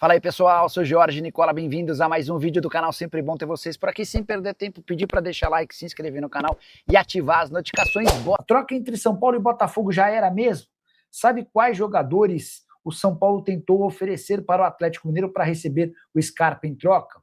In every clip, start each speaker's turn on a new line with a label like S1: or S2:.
S1: Fala aí pessoal, sou Jorge Nicola, bem-vindos a mais um vídeo do canal, sempre bom ter vocês por aqui, sem perder tempo, pedir para deixar like, se inscrever no canal e ativar as notificações. A troca entre São Paulo e Botafogo já era mesmo? Sabe quais jogadores o São Paulo tentou oferecer para o Atlético Mineiro para receber o Scarpa em troca?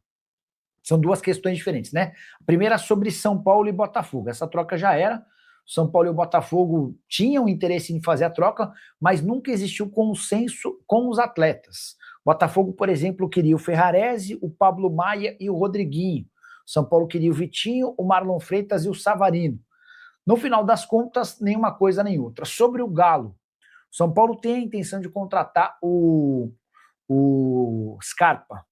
S1: São duas questões diferentes, né? A primeira sobre São Paulo e Botafogo, essa troca já era, São Paulo e o Botafogo tinham interesse em fazer a troca, mas nunca existiu consenso com os atletas. O Botafogo, por exemplo, queria o Ferrarese, o Pablo Maia e o Rodriguinho. O São Paulo queria o Vitinho, o Marlon Freitas e o Savarino. No final das contas, nenhuma coisa nem outra. Sobre o Galo, o São Paulo tem a intenção de contratar o Scarpa.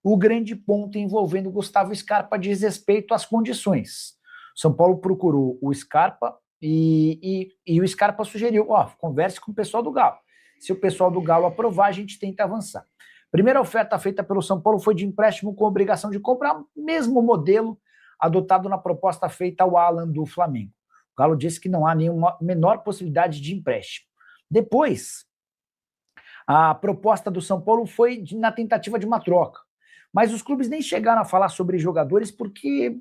S1: O grande ponto envolvendo o Gustavo Scarpa diz respeito às condições. São Paulo procurou o Scarpa e o Scarpa sugeriu, converse com o pessoal do Galo. Se o pessoal do Galo aprovar, a gente tenta avançar. Primeira oferta feita pelo São Paulo foi de empréstimo com obrigação de compra, mesmo modelo adotado na proposta feita ao Alan do Flamengo. O Galo disse que não há nenhuma menor possibilidade de empréstimo. Depois, a proposta do São Paulo foi na tentativa de uma troca. Mas os clubes nem chegaram a falar sobre jogadores porque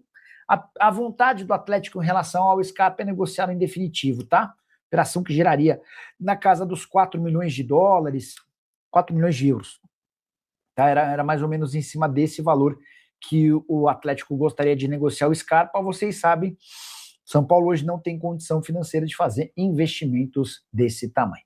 S1: a vontade do Atlético em relação ao Scarpa é negociar em definitivo, tá? Operação que geraria na casa dos 4 milhões de dólares, 4 milhões de euros. Tá? Era mais ou menos em cima desse valor que o Atlético gostaria de negociar o Scarpa. Vocês sabem, São Paulo hoje não tem condição financeira de fazer investimentos desse tamanho.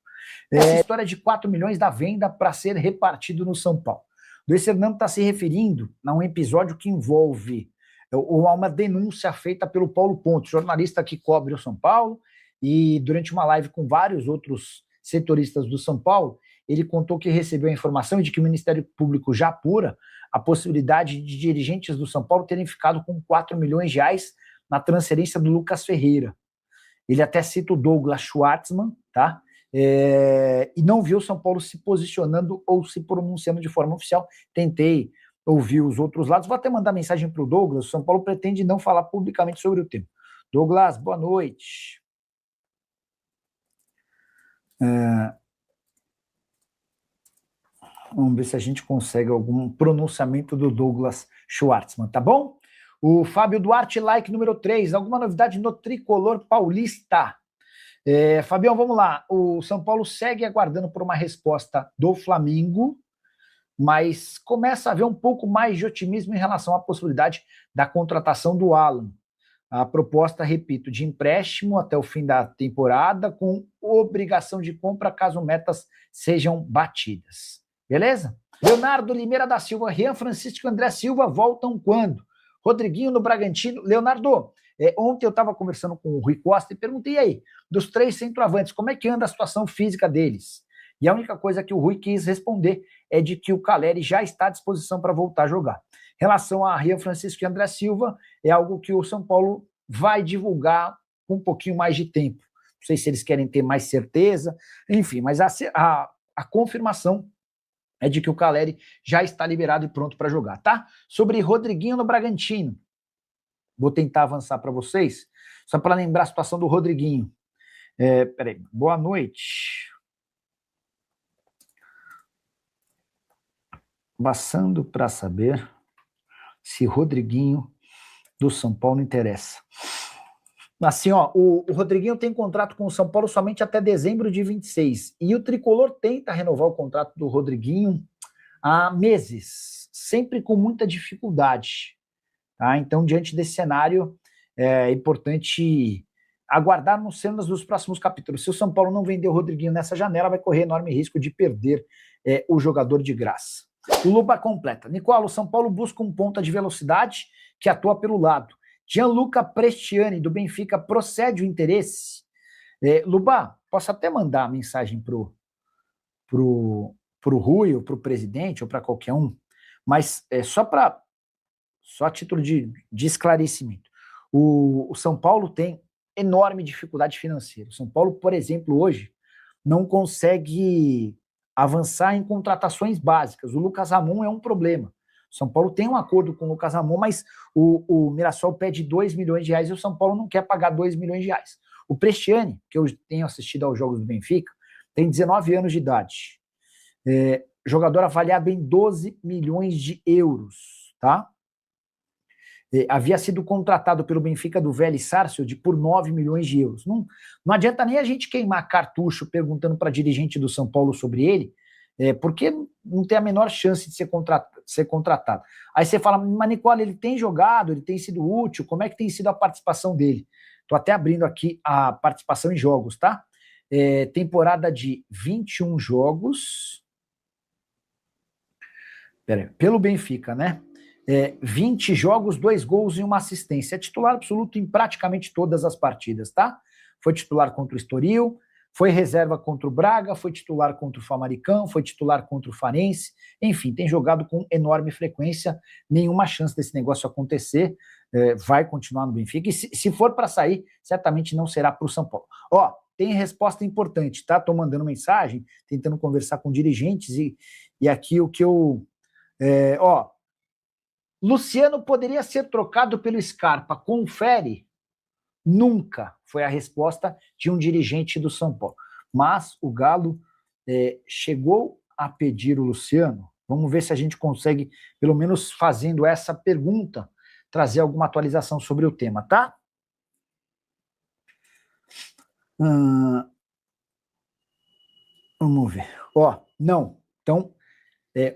S1: Essa história de 4 milhões da venda para ser repartido no São Paulo. Luiz Fernando está se referindo a um episódio que envolve uma denúncia feita pelo Paulo Pontes, jornalista que cobre o São Paulo, e durante uma live com vários outros setoristas do São Paulo, ele contou que recebeu a informação de que o Ministério Público já apura a possibilidade de dirigentes do São Paulo terem ficado com 4 milhões de reais na transferência do Lucas Ferreira. Ele até cita o Douglas Schwartzman, tá? E não viu o São Paulo se posicionando ou se pronunciando de forma oficial. Tentei ouvir os outros lados, vou até mandar mensagem para o Douglas. O São Paulo pretende não falar publicamente sobre o tema. Douglas, boa noite. Vamos ver se a gente consegue algum pronunciamento do Douglas Schwartzman, tá bom? O Fábio Duarte, like número 3. Alguma novidade no tricolor paulista? Fabião, vamos lá. O São Paulo segue aguardando por uma resposta do Flamengo, mas começa a haver um pouco mais de otimismo em relação à possibilidade da contratação do Alan. A proposta, repito, de empréstimo até o fim da temporada, com obrigação de compra caso metas sejam batidas. Beleza? Leonardo Limeira da Silva, Rian Francisco e André Silva voltam quando? Rodriguinho no Bragantino. Leonardo, ontem eu estava conversando com o Rui Costa e perguntei aí, dos 3 centroavantes, como é que anda a situação física deles? E a única coisa que o Rui quis responder é de que o Caleri já está à disposição para voltar a jogar. Em relação a Rian Francisco e André Silva, é algo que o São Paulo vai divulgar com um pouquinho mais de tempo. Não sei se eles querem ter mais certeza, enfim, mas a confirmação é de que o Caleri já está liberado e pronto para jogar, tá? Sobre Rodriguinho no Bragantino, vou tentar avançar para vocês, só para lembrar a situação do Rodriguinho. Peraí, boa noite. Passando para saber se Rodriguinho do São Paulo interessa. Assim, o Rodriguinho tem contrato com o São Paulo somente até dezembro de 26, e o Tricolor tenta renovar o contrato do Rodriguinho há meses, sempre com muita dificuldade. Tá? Então, diante desse cenário, é importante aguardar nos cenas dos próximos capítulos. Se o São Paulo não vender o Rodriguinho nessa janela, vai correr enorme risco de perder o jogador de graça. O Luba completa. Nicola, o São Paulo busca um ponta de velocidade que atua pelo lado. Gianluca Prestiani, do Benfica, procede o interesse? Luba, posso até mandar a mensagem pro Rui, ou pro presidente, ou para qualquer um, mas só a título de esclarecimento. O São Paulo tem enorme dificuldade financeira. O São Paulo, por exemplo, hoje, não consegue avançar em contratações básicas. O Lucas Ramon é um problema. O São Paulo tem um acordo com o Lucas Ramon, mas o Mirassol pede 2 milhões de reais e o São Paulo não quer pagar 2 milhões de reais. O Prestiani, que eu tenho assistido aos jogos do Benfica, tem 19 anos de idade. jogador avaliado em 12 milhões de euros, tá? Havia sido contratado pelo Benfica do Vélez Sarsfield por 9 milhões de euros. Não adianta nem a gente queimar cartucho perguntando para dirigente do São Paulo sobre ele, porque não tem a menor chance de ser contratado. Aí você fala, mas Nicola, ele tem jogado, ele tem sido útil, como é que tem sido a participação dele? Estou até abrindo aqui a participação em jogos, tá? Temporada de 21 jogos, pelo Benfica, né? 20 jogos, 2 gols e 1 assistência. É titular absoluto em praticamente todas as partidas, tá? Foi titular contra o Estoril, foi reserva contra o Braga, foi titular contra o Famalicão, foi titular contra o Farense, enfim, tem jogado com enorme frequência, nenhuma chance desse negócio acontecer, vai continuar no Benfica, e se for para sair, certamente não será para o São Paulo. Ó, tem resposta importante, tá? Tô mandando mensagem, tentando conversar com dirigentes, e aqui o que eu... Luciano poderia ser trocado pelo Scarpa, confere? Nunca foi a resposta de um dirigente do São Paulo. Mas o Galo chegou a pedir o Luciano. Vamos ver se a gente consegue, pelo menos fazendo essa pergunta, trazer alguma atualização sobre o tema, tá? Vamos ver. Não. Então,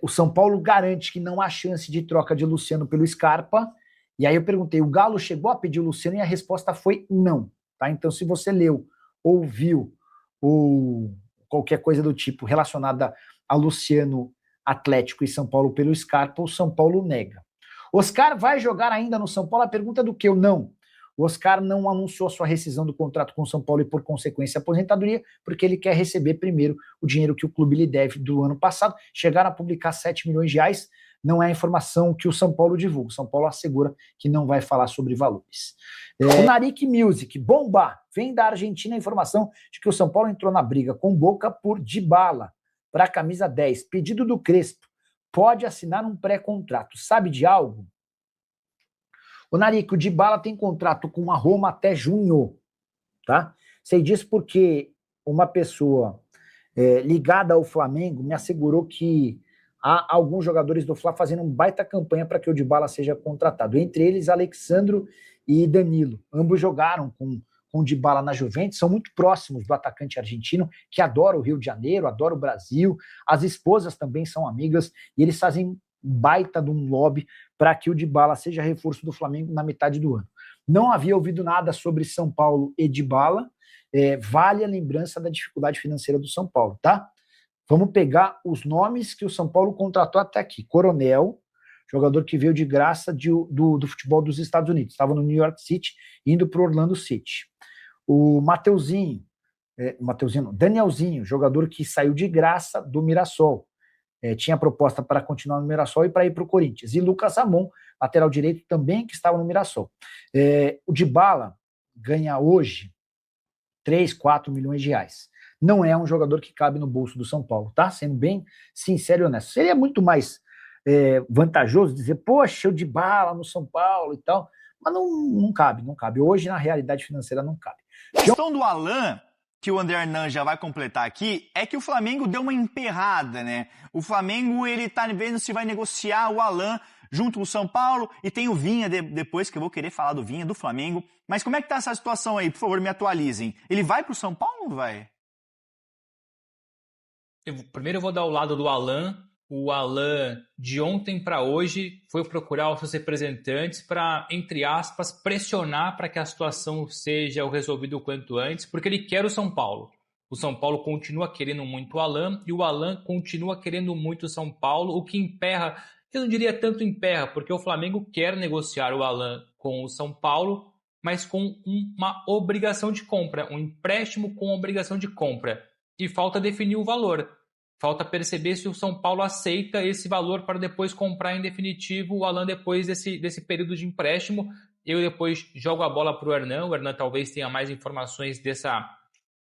S1: o São Paulo garante que não há chance de troca de Luciano pelo Scarpa. E aí eu perguntei, o Galo chegou a pedir o Luciano? E a resposta foi não. Tá? Então, se você leu, ouviu, ou qualquer coisa do tipo relacionada a Luciano, Atlético e São Paulo pelo Scarpa, o São Paulo nega. Oscar vai jogar ainda no São Paulo? A pergunta é do que eu não. O Oscar não anunciou sua rescisão do contrato com o São Paulo e, por consequência, a aposentadoria, porque ele quer receber primeiro o dinheiro que o clube lhe deve do ano passado. Chegaram a publicar 7 milhões de reais, não é a informação que o São Paulo divulga. O São Paulo assegura que não vai falar sobre valores. O Narik Music, bomba! Vem da Argentina a informação de que o São Paulo entrou na briga com Boca por Dybala para a camisa 10. Pedido do Crespo. Pode assinar um pré-contrato. Sabe de algo? O Narik, o Dybala tem contrato com a Roma até junho, tá? Sei disso porque uma pessoa ligada ao Flamengo me assegurou que há alguns jogadores do Fla fazendo uma baita campanha para que o Dybala seja contratado. Entre eles, Alexandro e Danilo. Ambos jogaram com o Dybala na Juventus, são muito próximos do atacante argentino, que adora o Rio de Janeiro, adora o Brasil. As esposas também são amigas e eles fazem baita de um lobby para que o Dybala seja reforço do Flamengo na metade do ano. Não havia ouvido nada sobre São Paulo e Dybala, vale a lembrança da dificuldade financeira do São Paulo, tá? Vamos pegar os nomes que o São Paulo contratou até aqui. Coronel, jogador que veio de graça do futebol dos Estados Unidos, estava no New York City, indo para o Orlando City. O Danielzinho, jogador que saiu de graça do Mirassol. Tinha proposta para continuar no Mirassol e para ir para o Corinthians. E Lucas Ramon, lateral direito também, que estava no Mirassol. O Dybala ganha hoje 3, 4 milhões de reais. Não é um jogador que cabe no bolso do São Paulo, tá? Sendo bem sincero e honesto. Seria muito mais vantajoso dizer, poxa, o Dybala no São Paulo e tal, mas não cabe. Hoje, na realidade financeira, não cabe.
S2: A questão do Alan, que o André Hernan já vai completar aqui, é que o Flamengo deu uma emperrada, né? O Flamengo, ele tá vendo se vai negociar o Alan junto com o São Paulo, e tem o Vinha depois, que eu vou querer falar do Vinha, do Flamengo. Mas como é que tá essa situação aí? Por favor, me atualizem. Ele vai pro São Paulo ou não vai?
S3: Primeiro eu vou dar o lado do Alan. O Alan, de ontem para hoje, foi procurar os seus representantes para, entre aspas, pressionar para que a situação seja resolvida o quanto antes, porque ele quer o São Paulo. O São Paulo continua querendo muito o Alan e o Alan continua querendo muito o São Paulo, o que emperra, eu não diria tanto emperra, porque o Flamengo quer negociar o Alan com o São Paulo, mas com uma obrigação de compra, um empréstimo com obrigação de compra. E falta definir o valor. Falta perceber se o São Paulo aceita esse valor para depois comprar em definitivo o Alan depois desse período de empréstimo. Eu depois jogo a bola para o Hernan talvez tenha mais informações dessa,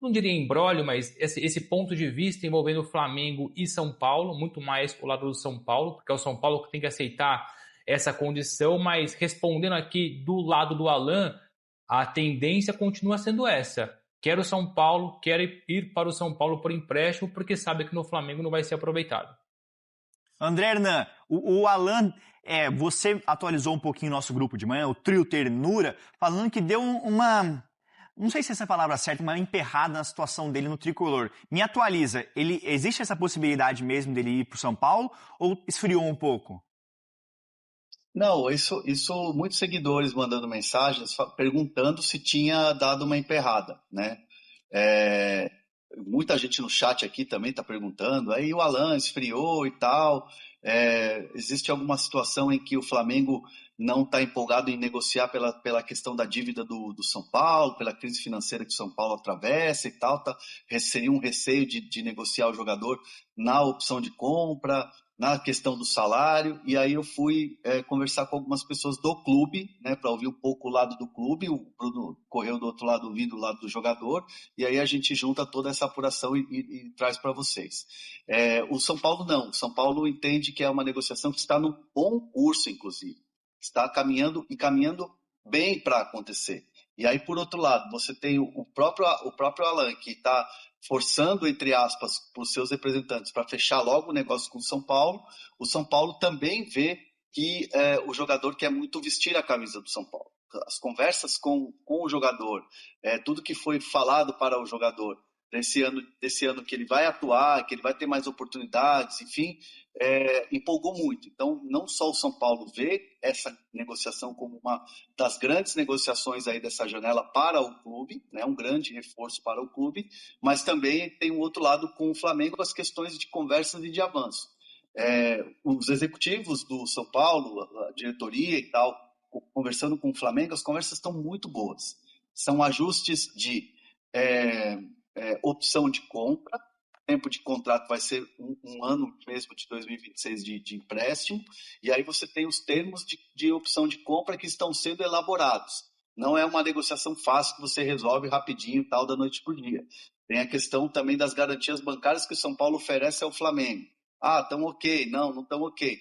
S3: não diria imbróglio, mas esse ponto de vista envolvendo Flamengo e São Paulo, muito mais o lado do São Paulo, porque é o São Paulo que tem que aceitar essa condição, mas respondendo aqui do lado do Alan, a tendência continua sendo essa. Quer o São Paulo, quer ir para o São Paulo por empréstimo, porque sabe que no Flamengo não vai ser aproveitado.
S2: André Hernan, o Alan, você atualizou um pouquinho o nosso grupo de manhã, o Trio Ternura, falando que deu uma, não sei se essa é a palavra certa, uma emperrada na situação dele no tricolor. Me atualiza, existe essa possibilidade mesmo dele ir para o São Paulo ou esfriou um pouco?
S4: Não, isso muitos seguidores mandando mensagens perguntando se tinha dado uma emperrada, né? É, muita gente no chat aqui também está perguntando, aí o Alan esfriou e tal. Existe alguma situação em que o Flamengo não está empolgado em negociar pela questão da dívida do São Paulo, pela crise financeira que o São Paulo atravessa e tal, seria um receio de negociar o jogador na opção de compra, na questão do salário, e aí eu fui conversar com algumas pessoas do clube, né, para ouvir um pouco o lado do clube. O Bruno correu do outro lado, ouvindo o lado do jogador, e aí a gente junta toda essa apuração e traz para vocês. O São Paulo não, o São Paulo entende que é uma negociação que está num bom curso, inclusive, está caminhando e caminhando bem para acontecer. E aí, por outro lado, você tem o próprio Alan, que está forçando, entre aspas, para os seus representantes para fechar logo o negócio com o São Paulo. O São Paulo também vê que o jogador quer muito vestir a camisa do São Paulo. As conversas com o jogador, tudo que foi falado para o jogador desse ano que ele vai atuar, que ele vai ter mais oportunidades, enfim, empolgou muito. Então, não só o São Paulo vê essa negociação como uma das grandes negociações aí dessa janela para o clube, né, um grande reforço para o clube, mas também tem um outro lado com o Flamengo, as questões de conversas e de avanço. Os executivos do São Paulo, a diretoria e tal, conversando com o Flamengo, as conversas estão muito boas. São ajustes de opção de compra, tempo de contrato vai ser um ano mesmo de 2026 de empréstimo, e aí você tem os termos de opção de compra que estão sendo elaborados. Não é uma negociação fácil que você resolve rapidinho, tal, da noite por dia. Tem a questão também das garantias bancárias que o São Paulo oferece ao Flamengo. Estão ok, não estão ok.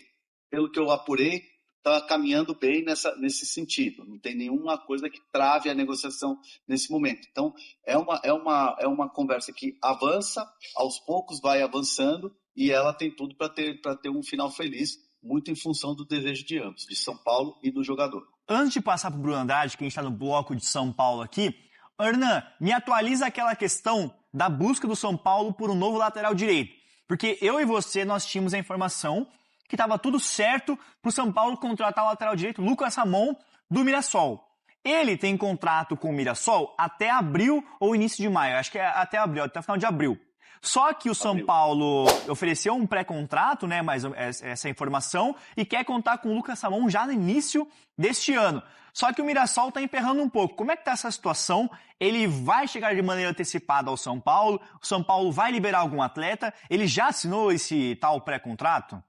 S4: Pelo que eu apurei, está caminhando bem nesse sentido. Não tem nenhuma coisa que trave a negociação nesse momento. Então, é uma conversa que avança, aos poucos vai avançando, e ela tem tudo para ter um final feliz, muito em função do desejo de ambos, de São Paulo e do jogador.
S2: Antes de passar para o Bruno Andrade, que a gente está no bloco de São Paulo aqui, Hernan, me atualiza aquela questão da busca do São Paulo por um novo lateral direito. Porque eu e você, nós tínhamos a informação que estava tudo certo para o São Paulo contratar o lateral direito Lucas Ramon do Mirassol. Ele tem contrato com o Mirassol até abril ou início de maio, acho que é até abril, até o final de abril. Só que o São Paulo ofereceu um pré-contrato, né, mais essa informação, e quer contar com o Lucas Ramon já no início deste ano. Só que o Mirassol está emperrando um pouco. Como é que está essa situação? Ele vai chegar de maneira antecipada ao São Paulo? O São Paulo vai liberar algum atleta? Ele já assinou esse tal pré-contrato?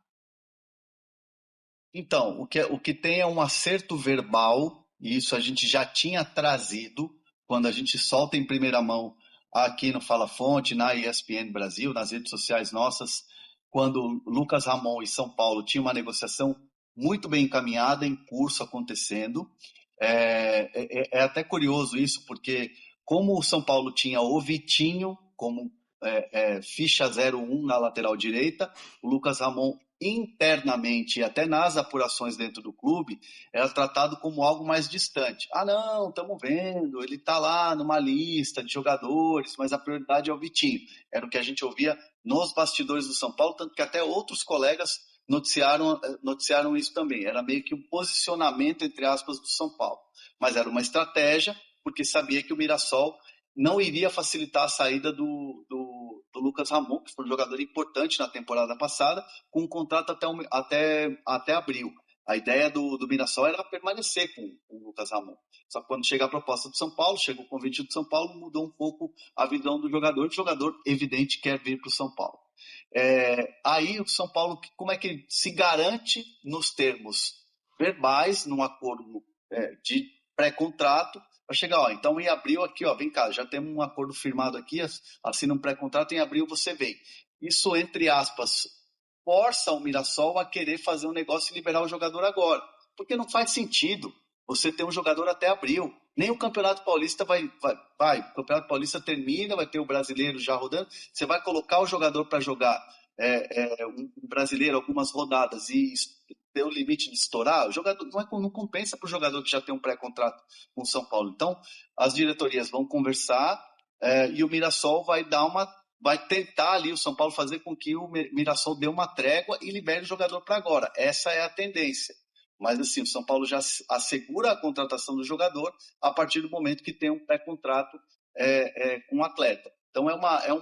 S4: Então, o que tem é um acerto verbal, e isso a gente já tinha trazido quando a gente solta em primeira mão aqui no Fala Fonte, na ESPN Brasil, nas redes sociais nossas, quando Lucas Ramon e São Paulo tinham uma negociação muito bem encaminhada, em curso, acontecendo. É até curioso isso, porque como o São Paulo tinha o Vitinho como ficha 01 na lateral direita, o Lucas Ramon internamente e até nas apurações dentro do clube era tratado como algo mais distante. Não, estamos vendo, ele está lá numa lista de jogadores, mas a prioridade é o Vitinho. Era o que a gente ouvia nos bastidores do São Paulo, tanto que até outros colegas noticiaram isso também. Era meio que um posicionamento, entre aspas, do São Paulo. Mas era uma estratégia, porque sabia que o Mirassol não iria facilitar a saída do Lucas Ramon, que foi um jogador importante na temporada passada, com um contrato até abril. A ideia do Mirassol era permanecer com o Lucas Ramon. Só que quando chega a proposta do São Paulo, chega o convite do São Paulo, mudou um pouco a visão do jogador. O jogador, evidente, quer vir para o São Paulo. Aí o São Paulo, como é que se garante nos termos verbais, num acordo de pré-contrato, para chegar, então em abril aqui, vem cá, já temos um acordo firmado aqui, assina um pré-contrato, em abril você vem. Isso, entre aspas, força o Mirassol a querer fazer um negócio e liberar o jogador agora, porque não faz sentido você ter um jogador até abril. Nem o Campeonato Paulista vai. O Campeonato Paulista termina, vai ter o brasileiro já rodando, você vai colocar o jogador para jogar um brasileiro algumas rodadas e ter o limite de estourar, o jogador não compensa para o jogador que já tem um pré-contrato com o São Paulo. Então, as diretorias vão conversar e o Mirassol vai tentar ali o São Paulo fazer com que o Mirassol dê uma trégua e libere o jogador para agora. Essa é a tendência. Mas assim, o São Paulo já assegura a contratação do jogador a partir do momento que tem um pré-contrato com o atleta. Então é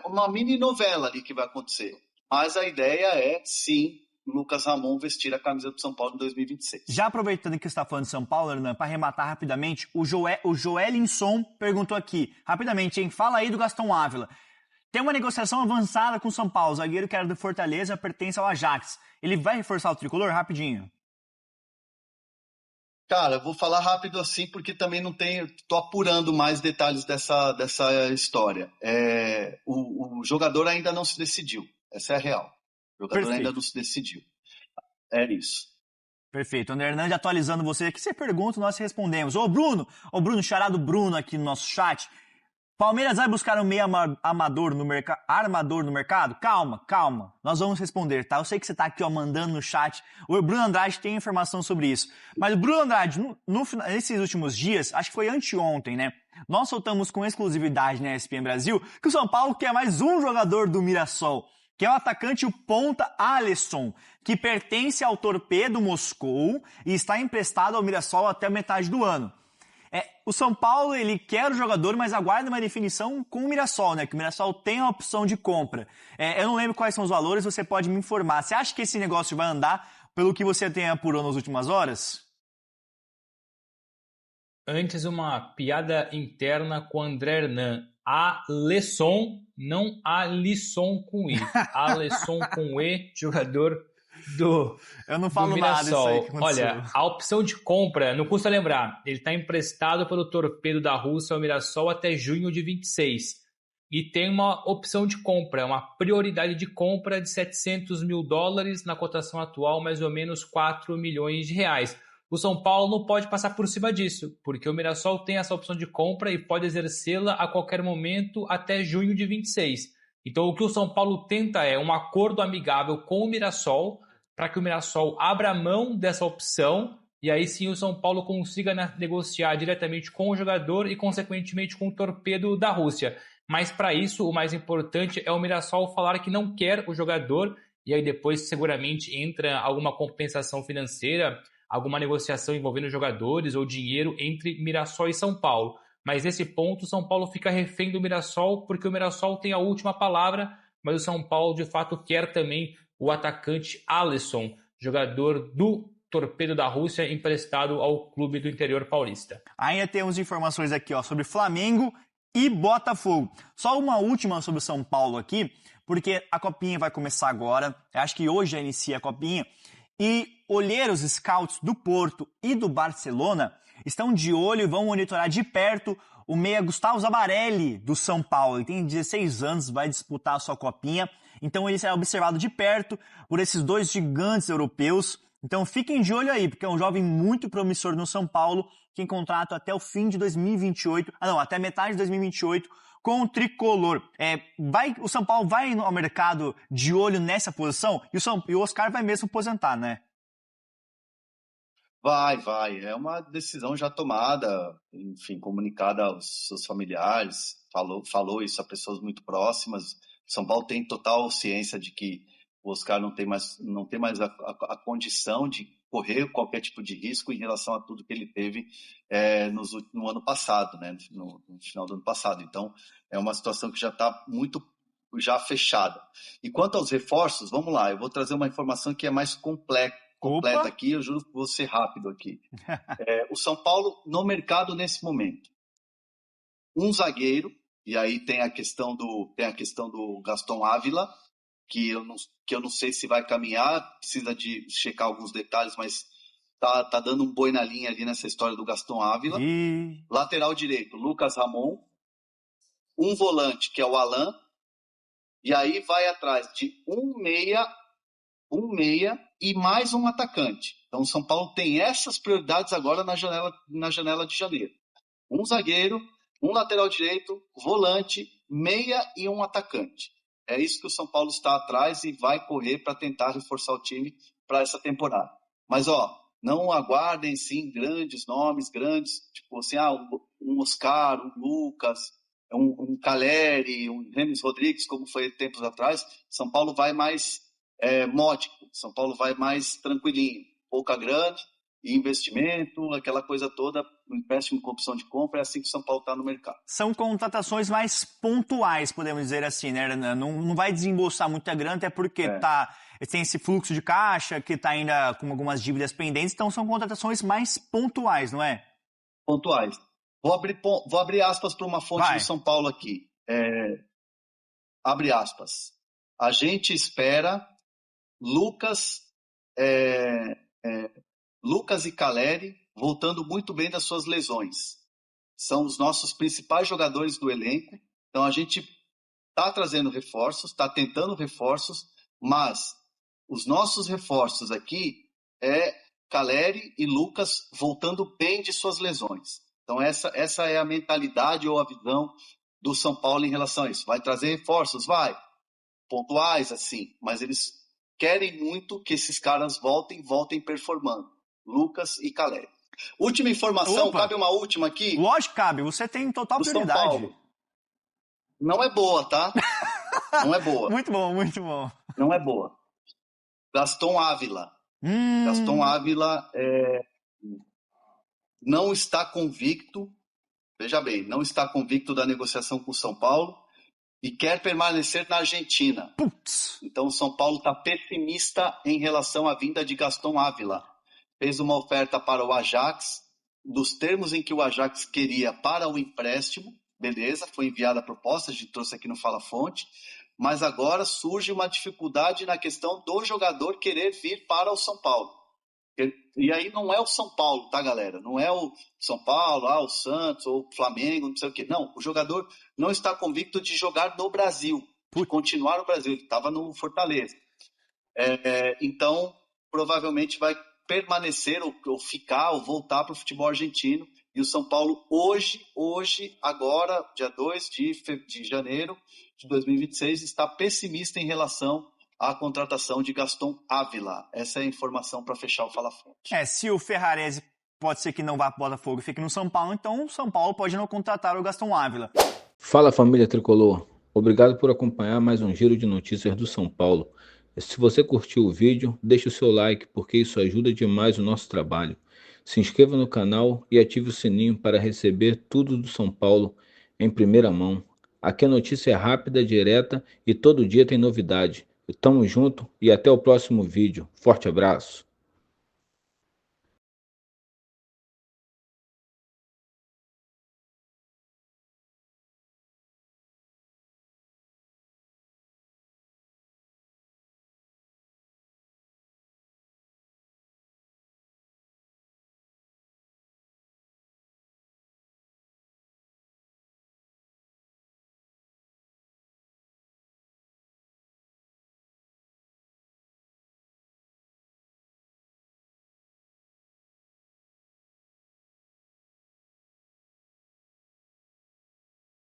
S4: uma mini novela ali que vai acontecer. Mas a ideia é, sim, Lucas Ramon vestir a camisa do São Paulo em 2026.
S2: Já aproveitando que você está falando de São Paulo, Hernan, para arrematar rapidamente, o Joelinson perguntou aqui, rapidamente, hein? Fala aí do Gastão Ávila. Tem uma negociação avançada com o São Paulo, o zagueiro que era do Fortaleza, pertence ao Ajax. Ele vai reforçar o tricolor? Rapidinho.
S4: Cara, eu vou falar rápido assim, porque também tô apurando mais detalhes dessa história. O jogador ainda não se decidiu, essa é a real. O jogador ainda não se decidiu. É isso.
S2: Perfeito. André Hernandes atualizando você. O que você pergunta, nós respondemos. Ô Bruno, charado Bruno aqui no nosso chat. Palmeiras vai buscar um meio armador no mercado? Calma. Nós vamos responder, tá? Eu sei que você tá aqui, mandando no chat. O Bruno Andrade tem informação sobre isso. Mas o Bruno Andrade, nesses últimos dias, acho que foi anteontem, né? Nós soltamos com exclusividade na ESPN Brasil que o São Paulo quer mais um jogador do Mirassol, que é o atacante, o ponta Alisson, que pertence ao Torpedo Moscou e está emprestado ao Mirassol até a metade do ano. O São Paulo, ele quer o jogador, mas aguarda uma definição com o Mirassol, né? Que o Mirassol tem a opção de compra. Eu não lembro quais são os valores, você pode me informar. Você acha que esse negócio vai andar pelo que você tem apurado nas últimas horas?
S3: Antes, uma piada interna com o André Hernan. Alisson, não Alisson com I. Alisson com E, jogador
S2: Eu não falo
S3: do Mirassol.
S2: nada disso aí que aconteceu.
S3: Olha, a opção de compra, não custa lembrar, ele está emprestado pelo Torpedo da Rússia ao Mirassol até junho de 26. E tem uma opção de compra, uma prioridade de compra de $700 mil, na cotação atual, mais ou menos R$4 milhões. O São Paulo não pode passar por cima disso, porque o Mirassol tem essa opção de compra e pode exercê-la a qualquer momento até junho de 26. Então o que o São Paulo tenta é um acordo amigável com o Mirassol, para que o Mirassol abra mão dessa opção e aí sim o São Paulo consiga negociar diretamente com o jogador e consequentemente com o Torpedo da Rússia. Mas para isso o mais importante é o Mirassol falar que não quer o jogador e aí depois seguramente entra alguma compensação financeira, alguma negociação envolvendo jogadores ou dinheiro entre Mirassol e São Paulo. Mas nesse ponto o São Paulo fica refém do Mirassol porque o Mirassol tem a última palavra, mas o São Paulo de fato quer também o atacante Alisson, jogador do Torpedo da Rússia, emprestado ao clube do interior paulista.
S2: Ainda temos informações aqui sobre Flamengo e Botafogo. Só uma última sobre o São Paulo aqui, porque a Copinha vai começar agora. Eu acho que hoje já inicia a Copinha. E olheiros scouts do Porto e do Barcelona estão de olho e vão monitorar de perto o meia Gustavo Zabarelli, do São Paulo. Ele tem 16 anos, vai disputar a sua Copinha. Então ele será observado de perto por esses dois gigantes europeus. Então fiquem de olho aí, porque é um jovem muito promissor no São Paulo, que tem contrato até o fim de 2028, até metade de 2028, com o tricolor. O São Paulo vai ao mercado de olho nessa posição e o Oscar vai mesmo aposentar, né?
S4: Vai. É uma decisão já tomada, enfim, comunicada aos seus familiares, falou isso a pessoas muito próximas. São Paulo tem total ciência de que o Oscar não tem mais a condição de correr qualquer tipo de risco em relação a tudo que ele teve no ano passado, né? No final do ano passado. Então, é uma situação que já está muito já fechada. E quanto aos reforços, vamos lá, eu vou trazer uma informação que é mais completa aqui, eu juro que vou ser rápido aqui. O São Paulo, no mercado nesse momento, um zagueiro, e aí tem a questão do Gastão Ávila, que eu não sei se vai caminhar, precisa de checar alguns detalhes, mas tá dando um boi na linha ali nessa história do Gastão Ávila. Lateral direito, Lucas Ramon, um volante, que é o Alan, e aí vai atrás de um meia e mais um atacante. Então o São Paulo tem essas prioridades agora na janela de janeiro. Um zagueiro, um lateral direito, volante, meia e um atacante. É isso que o São Paulo está atrás e vai correr para tentar reforçar o time para essa temporada. Mas, não aguardem, sim, grandes nomes, tipo assim, um Oscar, um Lucas, um Caleri, um Remes Rodrigues, como foi tempos atrás. São Paulo vai mais módico, São Paulo vai mais tranquilinho, pouca grana e investimento, aquela coisa toda, um empréstimo com opção de compra, é assim que o São Paulo está no mercado.
S2: São contratações mais pontuais, podemos dizer assim, né? Não vai desembolsar muita grana, até porque tem esse fluxo de caixa, que está ainda com algumas dívidas pendentes, então são contratações mais pontuais, não é?
S4: Pontuais. Vou abrir aspas para uma fonte do São Paulo aqui. Abre aspas. A gente espera Lucas e Caleri voltando muito bem das suas lesões. São os nossos principais jogadores do elenco. Então a gente está trazendo reforços, está tentando reforços, mas os nossos reforços aqui é Caleri e Lucas voltando bem de suas lesões. Então essa é a mentalidade ou a visão do São Paulo em relação a isso. Vai trazer reforços? Vai. Pontuais, assim, mas eles querem muito que esses caras voltem performando. Lucas e Caleri. Última informação, cabe uma última aqui?
S2: Lógico que cabe, você tem total prioridade.
S4: São Paulo. Não é boa, tá? Não é boa.
S2: Muito bom, muito bom.
S4: Não é boa. Gaston Ávila. Gaston Ávila não está convicto, veja bem, não está convicto da negociação com o São Paulo e quer permanecer na Argentina.
S2: Putz.
S4: Então o São Paulo está pessimista em relação à vinda de Gaston Ávila. Fez uma oferta para o Ajax, dos termos em que o Ajax queria para o empréstimo, beleza, foi enviada a proposta, a gente trouxe aqui no Fala Fonte, mas agora surge uma dificuldade na questão do jogador querer vir para o São Paulo. E aí não é o São Paulo, tá, galera? Não é o São Paulo, o Santos, ou o Flamengo, não sei o quê. Não, o jogador não está convicto de jogar no Brasil, de continuar no Brasil. Ele estava no Fortaleza. Então, provavelmente vai permanecer ou ficar ou voltar para o futebol argentino. E o São Paulo hoje, agora, dia 2 de janeiro de 2026, está pessimista em relação à contratação de Gaston Ávila. Essa é a informação para fechar o Fala Fonte.
S2: Se o Ferrarese pode ser que não vá para o Botafogo e fique no São Paulo, então o São Paulo pode não contratar o Gaston Ávila.
S5: Fala, família Tricolor. Obrigado por acompanhar mais um giro de notícias do São Paulo. Se você curtiu o vídeo, deixe o seu like, porque isso ajuda demais o nosso trabalho. Se inscreva no canal e ative o sininho para receber tudo do São Paulo em primeira mão. Aqui a notícia é rápida, direta e todo dia tem novidade. Tamo junto e até o próximo vídeo. Forte abraço.